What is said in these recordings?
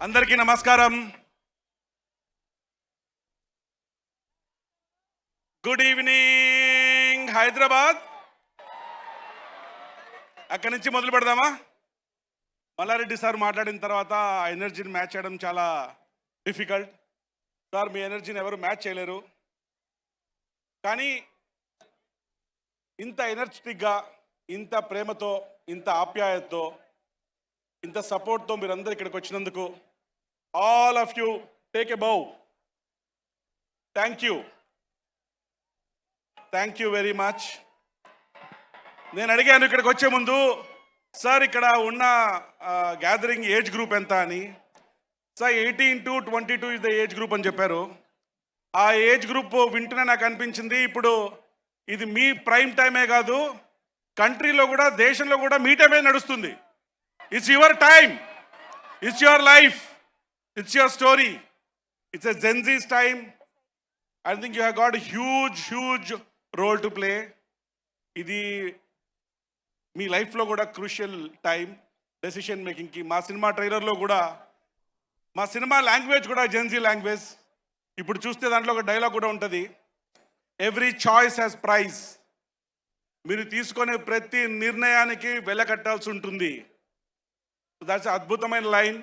అందరికీ నమస్కారం. Good evening Hyderabad. అక్కడి నుంచి మొదలు పెడదామా? మల్లారెడ్డి సార్ మాట్లాడిన తర్వాత ఆ ఎనర్జీని మ్యాచ్ చేయడం చాలా డిఫికల్ట్. సార్ మీ ఎనర్జీని ఎవరు మ్యాచ్ చేయలేరు. కానీ ఇంత ఎనర్జెటిక్గా, ఇంత ప్రేమతో, ఇంత ఆప్యాయతతో, ఇంత సపోర్ట్తో మీరందరూ ఇక్కడికి వచ్చినందుకు all of you take a bow. Thank you very much. నేను అడిగాను ఇక్కడికి వచ్చే ముందు, సార్ ఇక్కడ ఉన్న గ్యాదరింగ్ ఏజ్ గ్రూప్ ఎంత అని. Sir 18 to 22 is the age group అని చెప్పారు. ఆ ఏజ్ గ్రూప్ వింటూనే నాకు అనిపించింది, ఇప్పుడు ఇది మీ ప్రైమ్ టైమే కాదు, కంట్రీలో కూడా, దేశంలో కూడా మీ టైమే నడుస్తుంది. It's your time, it's your life, it's your story, it's a Gen Z's time. I think you have got huge role to play. ఇది మీ లైఫ్లో కూడా క్రూషియల్ టైం డెసిషన్ మేకింగ్కి. మా సినిమా ట్రైలర్లో కూడా, మా సినిమా లాంగ్వేజ్ కూడా జెన్జీ లాంగ్వేజ్. ఇప్పుడు చూస్తే దాంట్లో ఒక డైలాగ్ కూడా ఉంటుంది, ఎవ్రీ చాయిస్ హ్యాస్ ప్రైజ్. మీరు తీసుకునే ప్రతి నిర్ణయానికి వెల కట్టాల్సి ఉంటుంది. దాట్స్ అద్భుతమైన లైన్,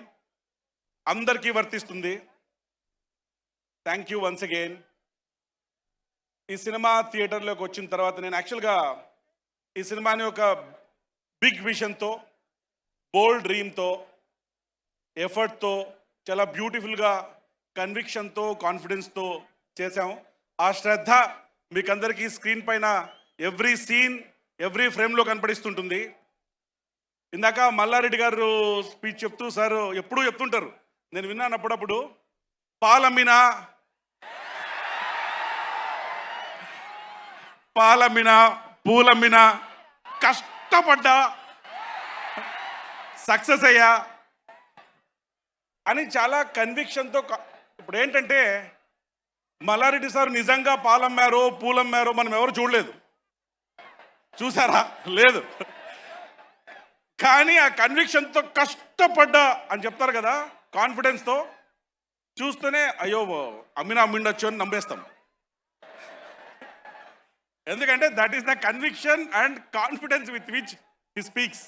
అందరికీ వర్తిస్తుంది. Thank you once again. ఈ సినిమా థియేటర్లోకి వచ్చిన తర్వాత నేను యాక్చువల్గా ఈ సినిమాని ఒక బిగ్ విజన్తో, బోల్డ్ డ్రీమ్తో, ఎఫర్ట్తో, చాలా బ్యూటిఫుల్గా, కన్విక్షన్తో, కాన్ఫిడెన్స్తో చేశాము. ఆ శ్రద్ధ మీకు అందరికీ స్క్రీన్ పైన ఎవ్రీ సీన్, ఎవ్రీ ఫ్రేమ్లో కనపడిస్తుంటుంది. ఇందాక మల్లారెడ్డి గారు స్పీచ్ చెప్తూ సార్ ఎప్పుడూ చెప్తుంటారు, నేను విన్నాను అప్పుడప్పుడు, పాలమ్మినా పూలమ్మినా కష్టపడ్డా సక్సెస్ అయ్యా అని చాలా కన్విక్షన్తో. ఇప్పుడు ఏంటంటే మల్లారెడ్డి సార్ నిజంగా పాలమ్మారో పూలమ్మారో మనం ఎవరు చూడలేదు, చూసారా? లేదు. కానీ ఆ కన్విక్షన్తో కష్టపడ్డా అని చెప్తారు కదా, కాన్ఫిడెన్స్తో చూస్తూనే అయ్యో అమ్మిండొచ్చు అని నమ్మేస్తాం. ఎందుకంటే that is the conviction and confidence with which he speaks.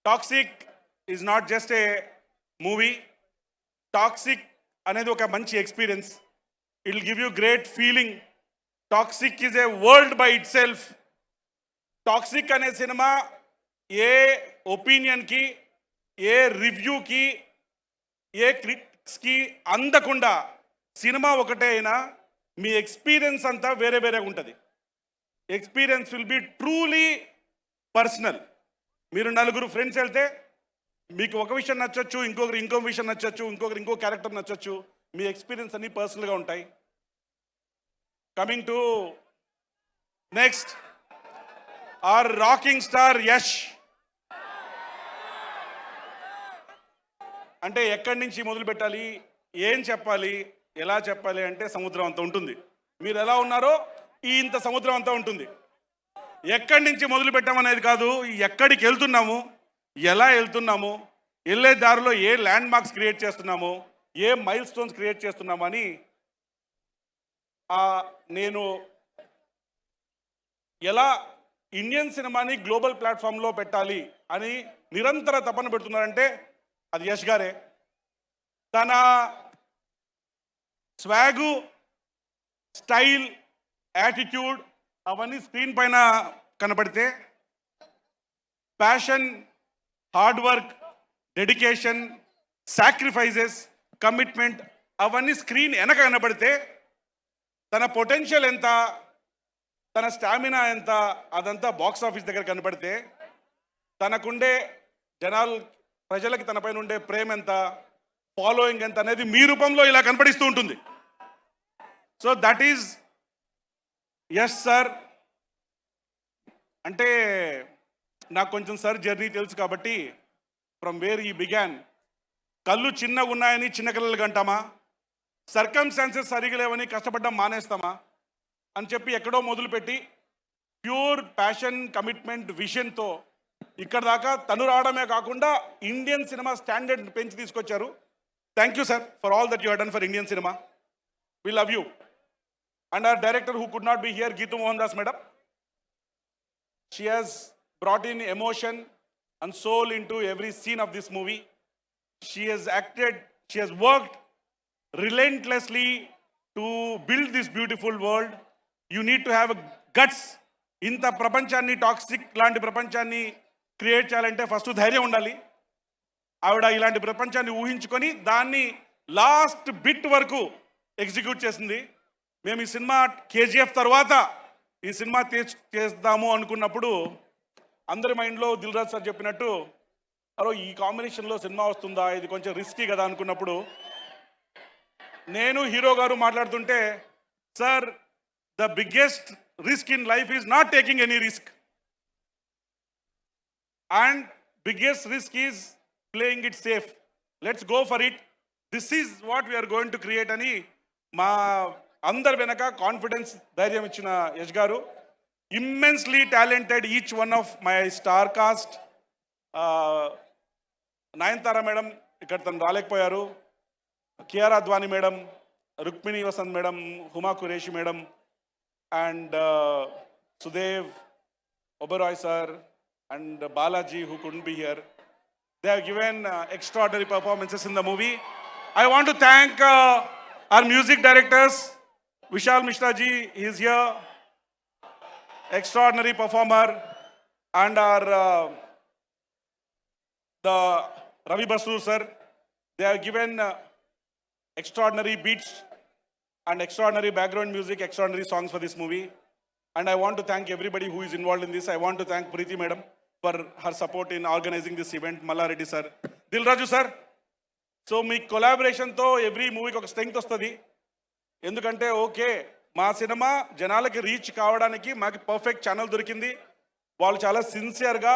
Toxic is not just a movie. Toxic అనేది ఒక మంచి experience. It will give you great feeling. Toxic is a world by it self. Toxic అనే cinema ఏ ఒపీనియన్కి, ఏ రివ్యూకి, ఏ క్రిటిక్స్కి అందకుండా cinema ఒకటే అయినా మీ experience అంతా వేరే వేరేగా ఉంటుంది. Experience will be truly personal. మీరు నలుగురు ఫ్రెండ్స్ వెళ్తే మీకు ఒక విషయం నచ్చొచ్చు, ఇంకొకరు ఇంకో విషయం నచ్చొచ్చు, ఇంకొకరు ఇంకో క్యారెక్టర్ నచ్చొచ్చు. మీ ఎక్స్పీరియన్స్ అన్నీ పర్సనల్గా ఉంటాయి. Coming to next, our rocking star Yash. అంటే ఎక్కడి నుంచి మొదలు పెట్టాలి, ఏం చెప్పాలి, ఎలా చెప్పాలి అంటే సముద్రం అంత ఉంటుంది. మీరు ఎలా ఉన్నారో ఇంత సముద్రం అంతా ఉంటుంది. ఎక్కడి నుంచి మొదలు పెట్టామనేది కాదు, ఎక్కడికి వెళ్తున్నాము, ఎలా వెళ్తున్నాము, వెళ్ళే దారిలో ఏ ల్యాండ్ మార్క్స్ క్రియేట్ చేస్తున్నాము, ఏ మైల్ స్టోన్స్ క్రియేట్ చేస్తున్నాము అని నేను ఎలా ఇండియన్ సినిమాని గ్లోబల్ ప్లాట్ఫామ్లో పెట్టాలి అని నిరంతర తపన పెడుతున్నారంటే అది యష్ గారే. తన స్వాగు, స్టైల్, యాటిట్యూడ్ అవన్నీ స్క్రీన్ పైన కనపడితే, passion, hard work, dedication, sacrifices, commitment అవన్నీ స్క్రీన్ వెనక కనపడితే, తన పొటెన్షియల్ ఎంత, తన స్టామినా ఎంత, అదంతా బాక్స్ ఆఫీస్ దగ్గర కనపడితే, తనకుండే ప్రజలకి తనపైన ఉండే ప్రేమ ఎంత, ఫాలోయింగ్ ఎంత అనేది మీ రూపంలో ఇలా కనపడిస్తూ ఉంటుంది. So that is yes sir. అంటే నాకు కొంచెం సార్ జర్నీ తెలుసు కాబట్టి, ఫ్రమ్ వేర్ ఈ బిగాన్, కళ్ళు చిన్నగా ఉన్నాయని చిన్న కళ్ళకి అంటామా, సర్కమ్స్టాన్సెస్ సరిగా లేవని కష్టపడ్డం మానేస్తామా అని చెప్పి ఎక్కడో మొదలుపెట్టి ప్యూర్ ప్యాషన్, కమిట్మెంట్, విజన్తో ఇక్కడ దాకా తను రావడమే కాకుండా ఇండియన్ సినిమా స్టాండర్డ్ పెంచి తీసుకొచ్చారు. Thank you, sir, for all that you have done for Indian cinema. We love you. And our director who could not be here, Geetu Mohandas madam. She has brought in emotion and soul into every scene of this movie. She has acted, she has worked relentlessly to build this beautiful world. You need to have a guts. ఇంత ప్రపంచాన్ని toxic లాంటి ప్రపంచాన్ని create చేయాలంటే first ధైర్యం ఉండాలి. ఆవిడ ఇలాంటి ప్రపంచాన్ని ఊహించుకొని దాన్ని లాస్ట్ బిట్ వరకు ఎగ్జిక్యూట్ చేసింది. మేము ఈ సినిమా కేజీఎఫ్ తర్వాత ఈ సినిమా చేద్దాము అనుకున్నప్పుడు అందరి మైండ్లో దిల్ రాజు సార్ చెప్పినట్టు అరో ఈ కాంబినేషన్లో సినిమా వస్తుందా, ఇది కొంచెం రిస్కీ కదా అనుకున్నప్పుడు నేను హీరో గారు మాట్లాడుతుంటే, sir the biggest risk in life is not taking any risk and biggest risk is playing it safe. Let's go for it, this is what we are going to create అని మా అందరి వెనక confidence ధైర్యం ఇచ్చిన యష్ గారు. Immensely talented each one of my star cast. Nayanthara madam ఇక్కడ తను రాలేకపోయారు, Kiara Advani madam, Rukmini Vasanth madam, Huma Qureshi madam, and Sudev Oberoi sir and Balaji who couldn't be here. They have given extraordinary performances in the movie. I want to thank our music directors. Vishal Mishra ji, he is here, extraordinary performer, and our the Ravi Basu sir. They have given extraordinary beats and extraordinary background music, extraordinary songs for this movie. And I want to thank everybody who is involved in this. I want to thank Preeti madam for her support in organizing this event. Malla Reddy sir, Dil Raju sir. So me కొలాబరేషన్తో every మూవీకి ఒక strength వస్తుంది. ఎందుకంటే okay మా cinema జనాలకి reach కావడానికి మాకు perfect channel దొరికింది. వాళ్ళు చాలా సిన్సియర్గా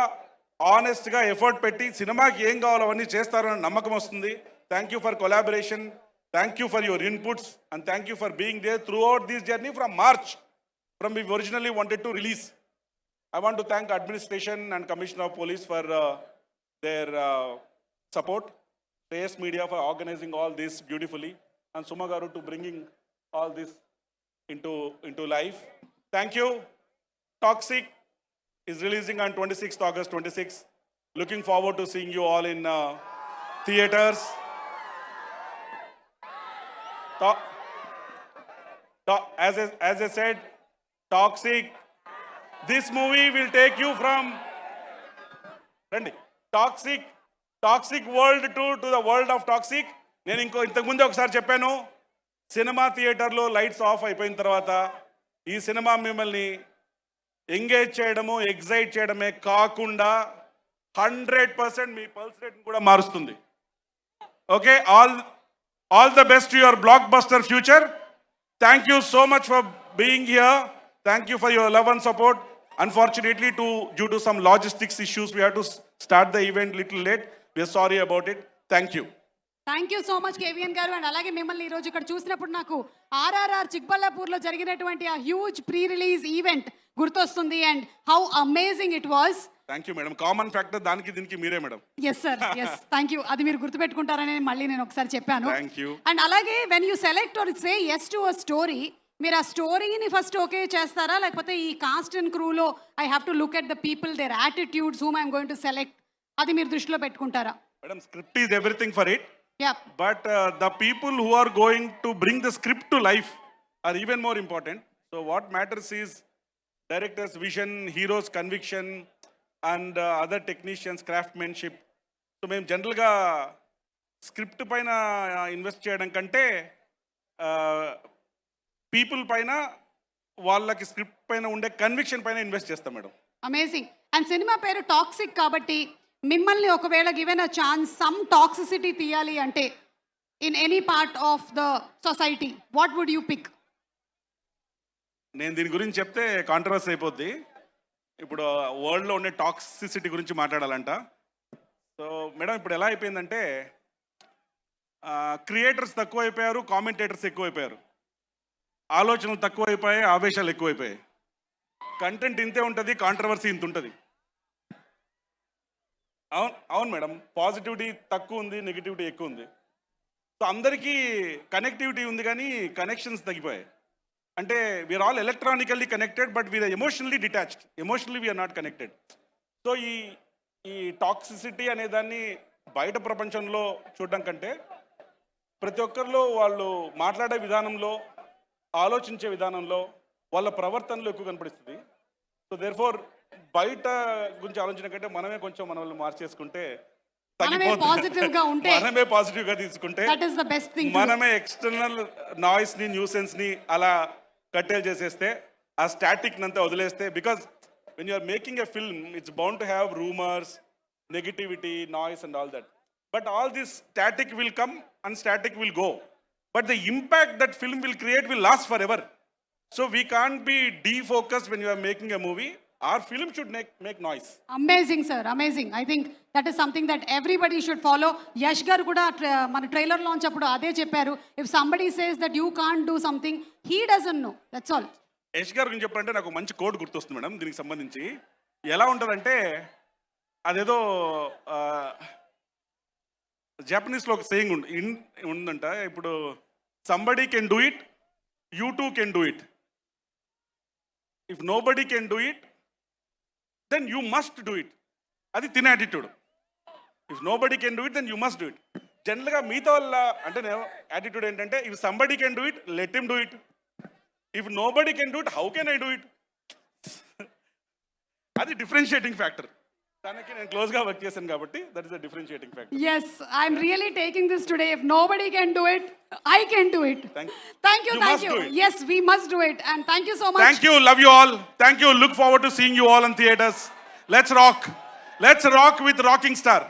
ఆనెస్ట్గా ఎఫర్ట్ పెట్టి సినిమాకి ఏం కావాలో అవన్నీ చేస్తారని నమ్మకం వస్తుంది. Thank you for collaboration, thank you for your inputs, and thank you for being there throughout this journey from March, from we originally wanted to release. I want to thank administration and Commissioner of Police for their support, Shreyas Media for organizing all this beautifully, and Suma Garu to bringing all this into life. Thank you. Toxic is releasing on 26th August 26. Looking forward to seeing you all in theaters. As I said, Toxic, this movie will take you from toxic world to the world of toxic. నేను ఇంతకుముందే ఒకసారి చెప్పాను, cinema థియేటర్లో lights off అయిపోయిన తర్వాత ఈ cinema మిమ్మల్ని engage చేయడము, ఎగ్జైట్ చేయడమే కాకుండా 100% మీ పల్స్ రేట్ కూడా మారుస్తుంది. Okay, all the best to your block buster future. Thank you so much for being here. Thank you for your love and support. Unfortunately, due to some logistics issues, we had to start the event little late. We are sorry about it. Thank you. Thank you so much కేవీఎన్ గారు. And అలాగే మిమ్మల్ని ఈరోజు ఇక్కడ చూసినప్పుడు నాకు RRR చిక్బల్లాపూర్లో జరిగినటువంటి ఆ హ్యూజ్ ప్రీ రిలీజ్ ఈవెంట్ గుర్తొస్తుంది. And how amazing it was. Thank you madam. Common factor దానికి దీనికి మీరే madam. Yes sir, yes, thank you. అది మీరు గుర్తుపెట్టుకుంటారని మళ్ళీ నేను ఒకసారి చెప్పాను. Thank you. అండ్ అలాగే when you select or say yes to a story, మీరు ఆ స్టోరీని ఫస్ట్ ఓకే చేస్తారా, లేకపోతే ఈ కాస్ట్ అండ్ క్రూలో I have to look at the people, their attitudes, whom I'm going to select, అది మీరు దృష్టిలో పెట్టుకుంటారా? Madam, script is everything for it. Yeah. But the people who are going to bring the script to life are even more important. So what matters is director's vision, hero's conviction, and other technicians' craftsmanship. So మేము జనరల్గా script పైన invest చేయడం కంటే people పైన, వాళ్ళకి script పైన ఉండే conviction పైన ఇన్వెస్ట్ చేస్తాం మేడం. అమేజింగ్. అండ్ సినిమా పేరు టాక్సిక్ కాబట్టి మిమ్మల్ని ఒకవేళ given a chance some toxicity తీయాలి అంటే in any part of the society, what would you pick? నేను దీని గురించి చెప్తే కాంట్రవర్సీ అయిపోద్ది. ఇప్పుడు వరల్డ్లో ఉండే టాక్సిసిటీ గురించి మాట్లాడాలంట. సో మేడం, ఇప్పుడు ఎలా అయిపోయిందంటే క్రియేటర్స్ తక్కువ అయిపోయారు, కామెంటేటర్స్ ఎక్కువైపోయారు. ఆలోచనలు తక్కువైపోయాయి, ఆవేశాలు ఎక్కువైపోయాయి. కంటెంట్ ఇంతే ఉంటుంది, కాంట్రవర్సీ ఇంత ఉంటుంది. అవును మేడం, పాజిటివిటీ తక్కువ ఉంది, నెగిటివిటీ ఎక్కువ ఉంది. సో అందరికీ కనెక్టివిటీ ఉంది కానీ కనెక్షన్స్ తగ్గిపోయాయి. అంటే we're all electronically connected but we're emotionally detached, emotionally we're not connected. So ఈ టాక్సిసిటీ అనే దాన్ని బయట ప్రపంచంలో చూడడం కంటే ప్రతి ఒక్కరిలో వాళ్ళు మాట్లాడే విధానంలో, ఆలోచించే విధానంలో, వాళ్ళ ప్రవర్తనలో ఎక్కువ కనపడిస్తుంది. సో దేర్ఫోర్ బయట గురించి ఆలోచన కంటే మనమే కొంచెం మనల్ని మార్చేసుకుంటే పాజిటివ్ గా ఉంటే, మనమే పాజిటివ్ గా తీసుకుంటే that is the best thing. మనమే ఎక్స్టర్నల్ నాయిస్ ని, న్యూసెన్స్ ని అలా కట్టేలు చేసేస్తే, ఆ స్టాటిక్ నంతా వదిలేస్తే, because when you are making a film it's bound to have rumours, negativity, noise and all that. But all this static will come and static will go, but the impact that film will create will last forever. So we can't be defocused when you are making a movie. Our film should make noise. Amazing, sir. Amazing. I think that is something that everybody should follow. Yash garu kuda mana trailer launch appudu ade chepparu. If somebody says that you can't do something, he doesn't know. That's all. Yash గారు గురించి చెప్పాలంటే నాకు మంచి code గుర్తొస్తుంది madam. దీనికి సంబంధించి ఎలా ఉంటుందంటే, అదేదో జాపనీస్లో ఒక సేయింగ్ ఉందంట. ఇప్పుడు somebody can do it, you too can do it. If nobody can do it, then you must do it. అది తినే attitude. If nobody can do it, then you must do it. జనరల్గా మిగతా వాళ్ళ అంటే attitude ఏంటంటే, if somebody can do it, let him do it. If nobody can do it, how can I do it? అది differentiating factor. దానికి నేను క్లోజ్గా work చేశాను కాబట్టి that is the differentiating factor. Yes, I'm really taking this today. If nobody can do it, I can do it. Thank you. Thank you, You thank must you. do it. Yes, we must do it. And thank you so much. Thank you, love you all. Thank you, look forward to seeing you all in theaters. Let's rock with Rocking Star.